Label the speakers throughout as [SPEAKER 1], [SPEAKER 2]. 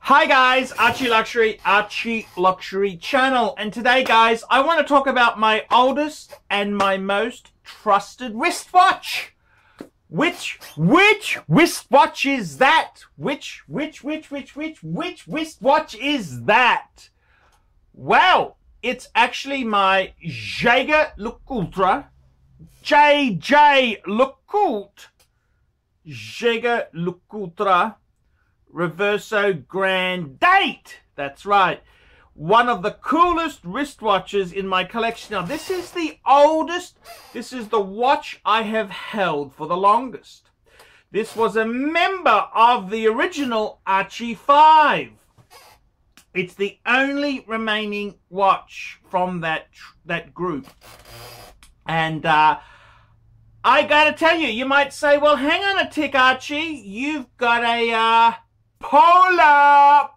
[SPEAKER 1] Hi guys, Archie Luxury channel, and today guys I want to talk about my oldest and my most trusted wristwatch. Which wristwatch is that? Which wristwatch is that? Well, it's actually my JEWELLERY Reverso Grand Date. That's right. One of the coolest wristwatches in my collection. Now, this is the oldest. This is the watch I have held for the longest. This was a member of the original Archie 5. It's the only remaining watch from that group. And I gotta tell you, you might say, well, hang on a tick, Archie. You've got a Polar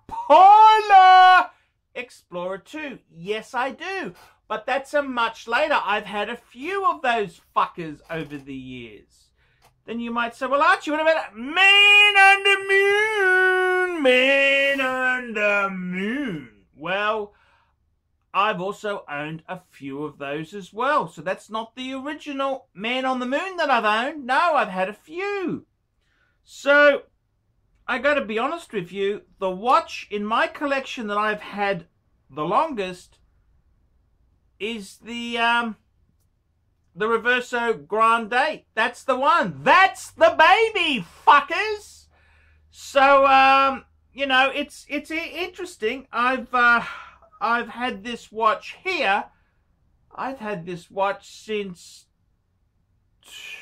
[SPEAKER 1] Explorer 2. Yes, I do. But that's a much later. I've had a few of those fuckers over the years. Then you might say, well, Archie, what about Man on the Moon? Man on the Moon. Well, I've also owned a few of those as well. So that's not the original Man on the Moon that I've owned. No, I've had a few. So I got to be honest with you, the watch in my collection that I've had the longest is the Reverso Grand Date. That's the one. That's the baby, fuckers. So you know, it's interesting. I've had this watch here. I've had this watch since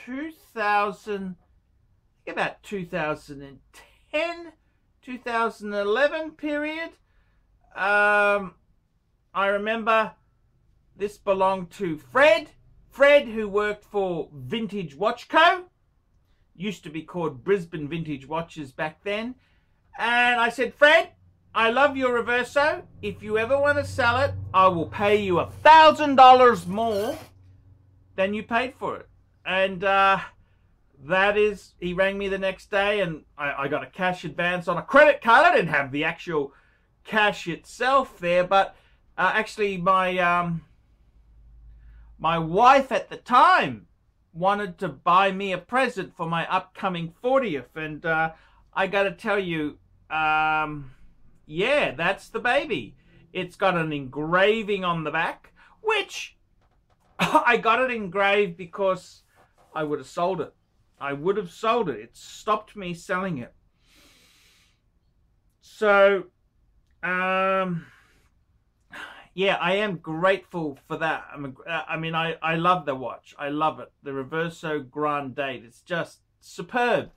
[SPEAKER 1] 2011 period. I remember this belonged to Fred, who worked for Vintage Watch Co. Used to be called Brisbane Vintage Watches back then. And I said, Fred, I love your Reverso. If you ever want to sell it, I will pay you $1,000 more than you paid for it. And that is, he rang me the next day, and I got a cash advance on a credit card. I didn't have the actual cash itself there, but actually my my wife at the time wanted to buy me a present for my upcoming 40th, and I got to tell you, yeah, that's the baby. It's got an engraving on the back, which I got it engraved because I would have sold it. I would have sold it. It stopped me selling it. So, yeah, I am grateful for that. I mean, I love the watch. I love it. The Reverso Grand Date. It's just superb.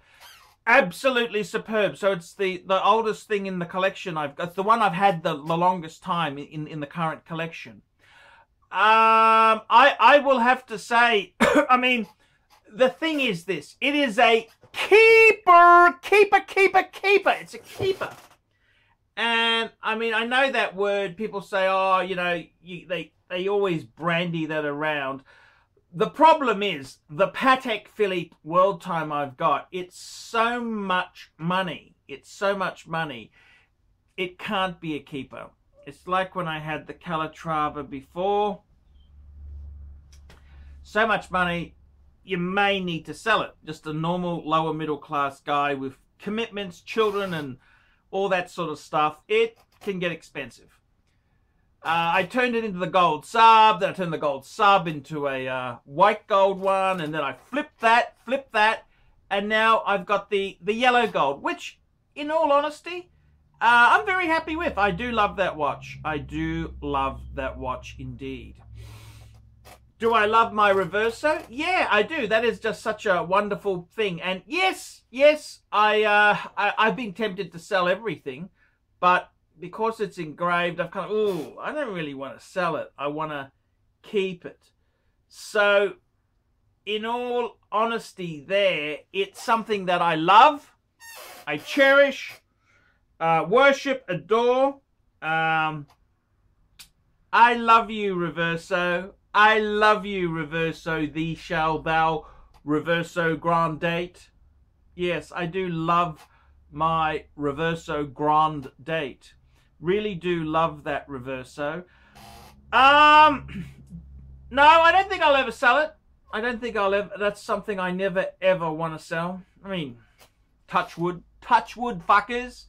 [SPEAKER 1] Absolutely superb. So it's the oldest thing in the collection I've got. It's the one I've had the longest time in the current collection. I will have to say, I mean, the thing is this. It is a keeper. It's a keeper. And, I mean, I know that word. People say, oh, you know, they always brandy that around. The problem is, the Patek Philippe World Time I've got, it's so much money. It's so much money. It can't be a keeper. It's like when I had the Calatrava before. So much money, you may need to sell it. Just a normal lower middle class guy with commitments, children, and all that sort of stuff. It can get expensive. I turned it into the gold sub, then I turned the gold sub into a white gold one, and then I flipped that, and now I've got the yellow gold, which, in all honesty, I'm very happy with. I do love that watch. I do love that watch indeed. Do I love my Reverso? Yeah, I do. That is just such a wonderful thing. And yes, I've been tempted to sell everything, but because it's engraved, I've kind of, ooh, I don't really want to sell it. I want to keep it. So, in all honesty there, it's something that I love, I cherish, worship, adore. I love you, Reverso. I love you, Reverso, thee shall thou, Reverso Grand Date. Yes, I do love my Reverso Grand Date. Really do love that Reverso. No, I don't think I'll ever sell it. I don't think I'll ever. That's something I never ever want to sell. I mean, touch wood, fuckers.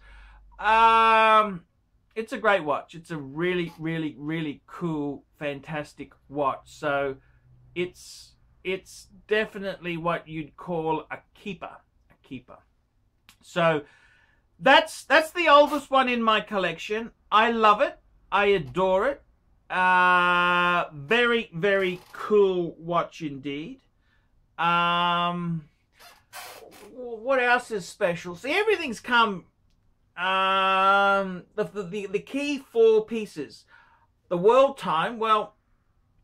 [SPEAKER 1] It's a great watch. It's a really, really, really cool, fantastic watch. So it's definitely what you'd call a keeper. So that's the oldest one in my collection. I love it. I adore it. Very, very cool watch indeed. What else is special? See, everything's come. The key 4 pieces. The world time. Well,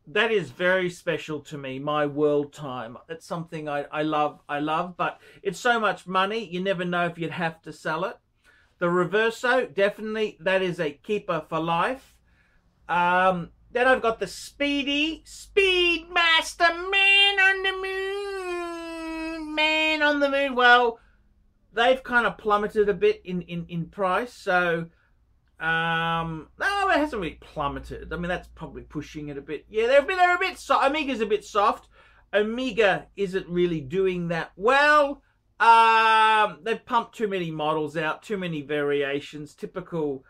[SPEAKER 1] that is very special to me. My world time. That's something I love. But it's so much money. You never know if you'd have to sell it. The Reverso, definitely, that is a keeper for life. Then I've got the Speedmaster Man on the moon. Well, they've kind of plummeted a bit in price. So, no, it hasn't really plummeted. I mean, that's probably pushing it a bit. Yeah, they're a bit soft. Omega's a bit soft. Omega isn't really doing that well. They've pumped too many models out, too many variations. Typical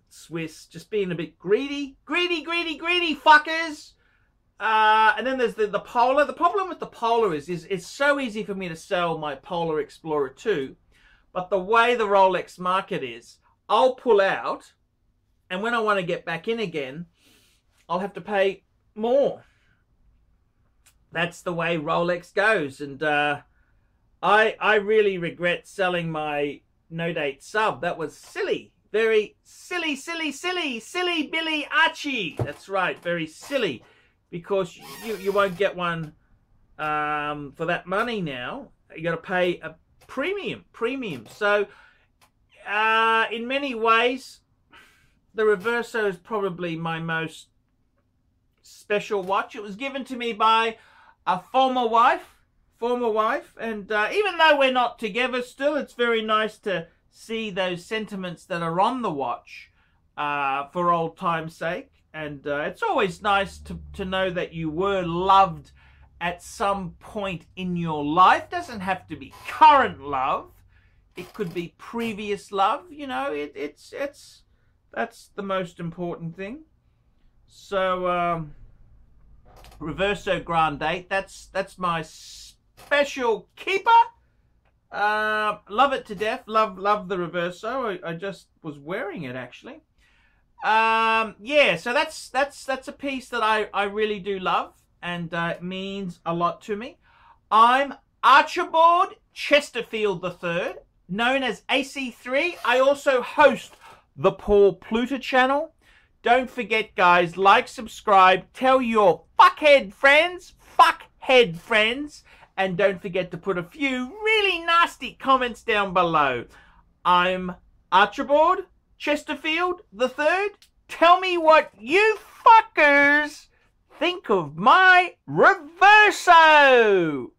[SPEAKER 1] Swiss, just being a bit greedy, fuckers. And then there's the Polar. The problem with the Polar is it's so easy for me to sell my Polar Explorer 2, but the way the Rolex market is, I'll pull out, and when I want to get back in again, I'll have to pay more. That's the way Rolex goes, and I really regret selling my No Date sub. That was silly. Very silly Billy Archie. That's right, very silly. Because you won't get one for that money now. You got to pay a premium. So, in many ways, the Reverso is probably my most special watch. It was given to me by a former wife. And even though we're not together still, it's very nice to see those sentiments that are on the watch for old time's sake. And it's always nice to know that you were loved at some point in your life. Doesn't have to be current love. It could be previous love. You know, that's the most important thing. So Reverso Grand Date. That's my special keeper. Love it to death. Love the Reverso. I just was wearing it actually. Yeah, so that's a piece that I really do love, and it means a lot to me. I'm Archibald Chesterfield III, known as AC3. I also host the Paul Pluta channel. Don't forget, guys, like, subscribe, tell your fuckhead friends, and don't forget to put a few really nasty comments down below. I'm Archibald Chesterfield III. Tell me what you fuckers think of my Reverso.